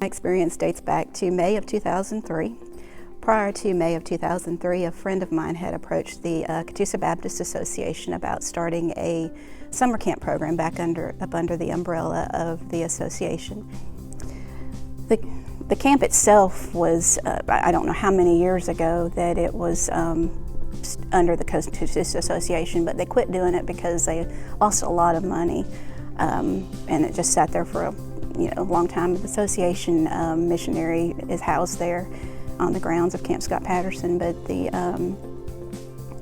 My experience dates back to May of 2003. Prior to May of 2003, a friend of mine had approached the Catoosa Baptist Association about starting a summer camp program up under the umbrella of the association. The camp itself was, I don't know how many years ago that it was under the Catoosa Association, but they quit doing it because they lost a lot of money, and it just sat there for a long time. The association missionary is housed there on the grounds of Camp Scott Patterson, but the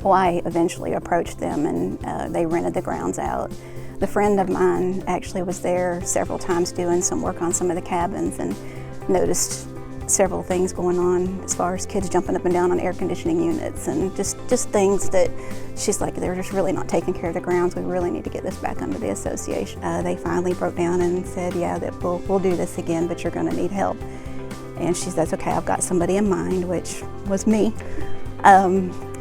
Y eventually approached them and they rented the grounds out. The friend of mine actually was there several times doing some work on some of the cabins and noticed several things going on as far as kids jumping up and down on air conditioning units and just things that she's like, they're just really not taking care of the grounds. We really need to get this back under the association. They finally broke down and said, yeah, that we'll do this again, but you're going to need help. And she says, okay, I've got somebody in mind, which was me.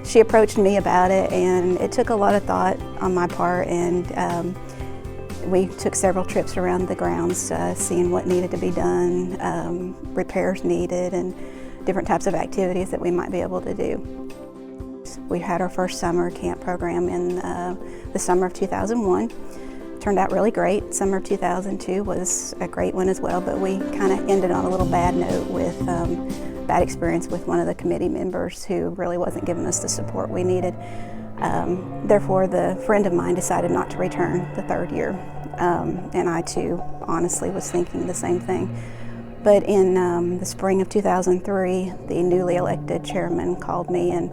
She approached me about it, and it took a lot of thought on my part, and we took several trips around the grounds, seeing what needed to be done, repairs needed, and different types of activities that we might be able to do. We had our first summer camp program in the summer of 2001. Turned out really great. Summer of 2002 was a great one as well, but we kind of ended on a little bad note with bad experience with one of the committee members who really wasn't giving us the support we needed. Therefore, the friend of mine decided not to return the third year, and I too honestly was thinking the same thing. But in the spring of 2003, the newly elected chairman called me and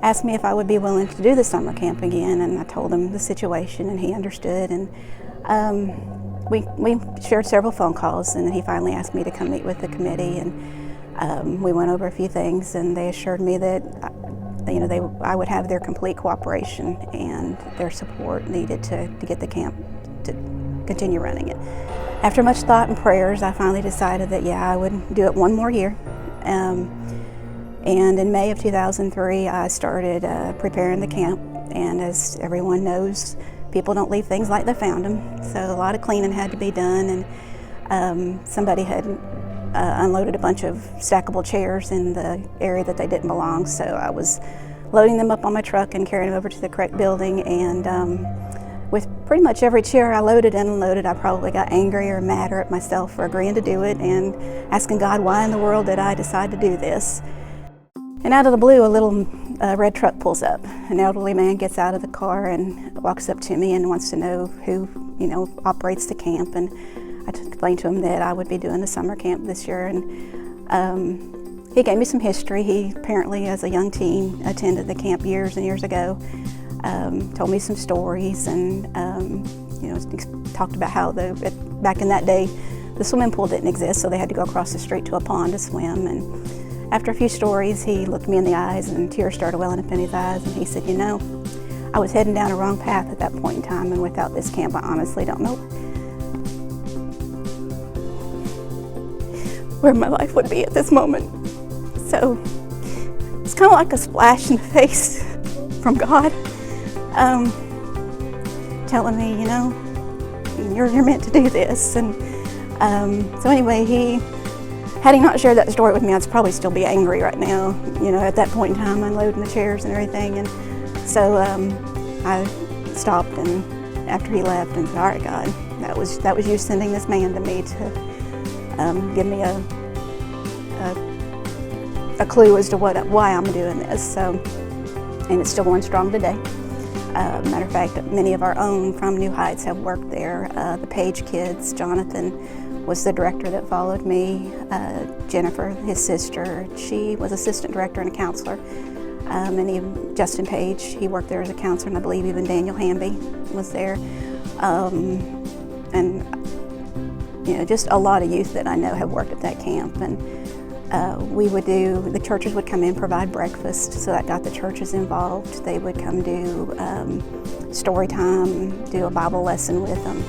asked me if I would be willing to do the summer camp again, and I told him the situation, and he understood. And we shared several phone calls, and then he finally asked me to come meet with the committee, and we went over a few things, and they assured me that I would have their complete cooperation and their support needed to get the camp to continue running it. After much thought and prayers, I finally decided that yeah, I would do it one more year. And in May of 2003, I started preparing the camp, and as everyone knows, people don't leave things like they found them, so a lot of cleaning had to be done, and somebody had unloaded a bunch of stackable chairs in the area that they didn't belong, so I was loading them up on my truck and carrying them over to the correct building, and with pretty much every chair I loaded and unloaded, I probably got angry or madder at myself for agreeing to do it and asking God, why in the world did I decide to do this? And out of the blue, a little red truck pulls up. An elderly man gets out of the car and walks up to me and wants to know who, operates the camp. And I explained to him that I would be doing the summer camp this year. And he gave me some history. He apparently, as a young teen, attended the camp years and years ago. Told me some stories, and talked about how back in that day, the swimming pool didn't exist, so they had to go across the street to a pond to swim. And after a few stories, he looked me in the eyes and tears started welling up in his eyes, and he said, I was heading down a wrong path at that point in time, and without this camp, I honestly don't know where my life would be at this moment. So it's kind of like a splash in the face from God, telling me, you're meant to do this. And so anyway, had he not shared that story with me, I'd probably still be angry right now, at that point in time, unloading the chairs and everything. And so I stopped, and after he left, and said, all right, God, that was you sending this man to me to give me a clue as to why I'm doing this. So, and it's still going strong today. Matter of fact, many of our own from New Heights have worked there. The Page kids, Jonathan was the director that followed me. Jennifer, his sister, she was assistant director and a counselor. And Justin Page, he worked there as a counselor, and I believe even Daniel Hamby was there. And just a lot of youth that I know have worked at that camp. And the churches would come in, provide breakfast, so that got the churches involved. They would come do story time, do a Bible lesson with them.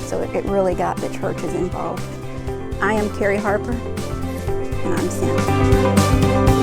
So it really got the churches involved. I am Karri Harper, and I'm sent.